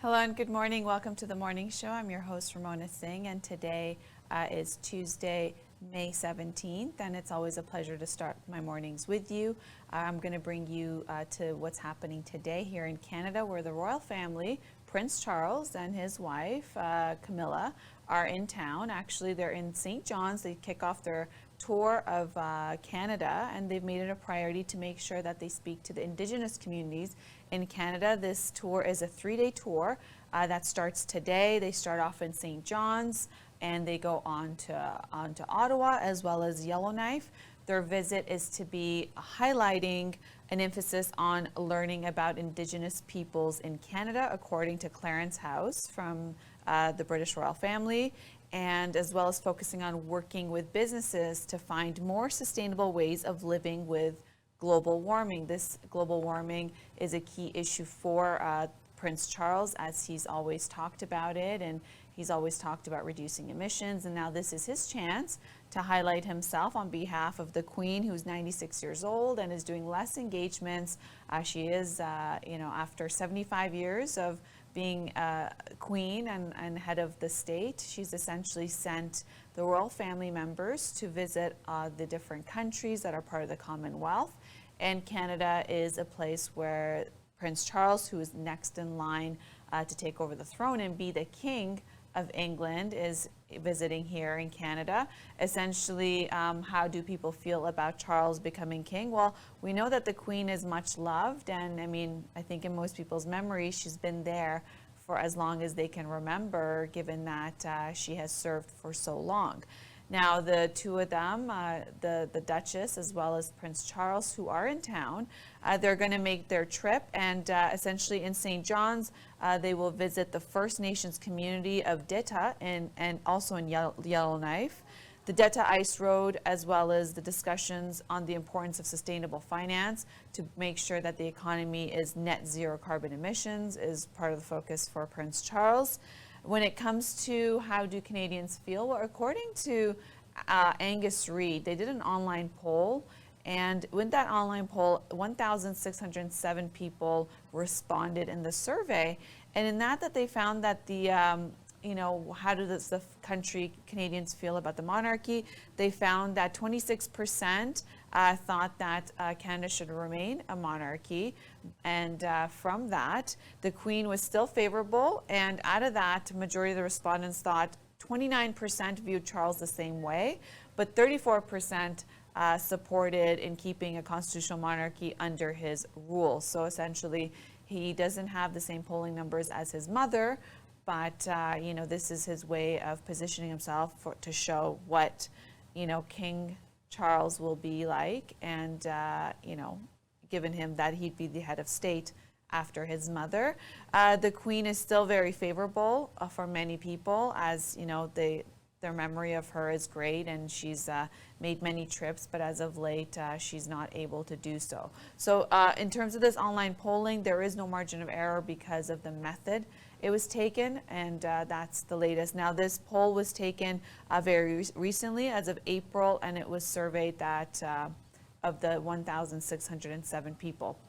Hello and good morning. Welcome to the morning show. I'm your host, Ramona Singh, and today is Tuesday, May 17th, and it's always a pleasure to start my mornings with you. I'm going to bring you to what's happening today here in Canada, where the royal family, Prince Charles and his wife, Camilla, are in town. Actually, they're in St. John's. They kick off their tour of Canada, and they've made it a priority to make sure that they speak to the Indigenous communities in Canada. This tour is a 3-day tour that starts today. They start off in St. John's and they go on to Ottawa as well as Yellowknife. Their visit is to be highlighting an emphasis on learning about Indigenous peoples in Canada, according to Clarence House from the British royal family, and as well as focusing on working with businesses to find more sustainable ways of living with global warming. This global warming is a key issue for Prince Charles, as he's always talked about it, and he's always talked about reducing emissions, and now this is his chance to highlight himself on behalf of the Queen, who's 96 years old and is doing less engagements. She is, after 75 years of being Queen and head of the state, she's essentially sent the royal family members to visit the different countries that are part of the Commonwealth. And Canada is a place where Prince Charles, who is next in line to take over the throne and be the King of England, is visiting here in Canada. Essentially, how do people feel about Charles becoming king? Well, we know that the Queen is much loved, and I think in most people's memories, she's been there for as long as they can remember, given that she has served for so long. Now, the two of them, the Duchess as well as Prince Charles, who are in town, they're going to make their trip, and essentially in St. John's, they will visit the First Nations community of Dita and also in Yellowknife, the Dita Ice Road, as well as the discussions on the importance of sustainable finance to make sure that the economy is net zero carbon emissions is part of the focus for Prince Charles. When it comes to how do Canadians feel, well, according to Angus Reid, they did an online poll, and with that online poll, 1,607 people responded in the survey, and in that they found that the how does the country Canadians feel about the monarchy? They found that 26% thought that Canada should remain a monarchy, and from that, the Queen was still favorable, and out of that, majority of the respondents thought 29% viewed Charles the same way, but 34% supported in keeping a constitutional monarchy under his rule. So essentially, he doesn't have the same polling numbers as his mother, but this is his way of positioning himself to show what King Charles will be like, and given him that he'd be the head of state after his mother. The Queen is still very favorable for many people, as their memory of her is great, and she's made many trips, but as of late, she's not able to do so. So in terms of this online polling, there is no margin of error because of the method it was taken, and that's the latest. Now, this poll was taken very recently, as of April, and it was surveyed that of the 1,607 people.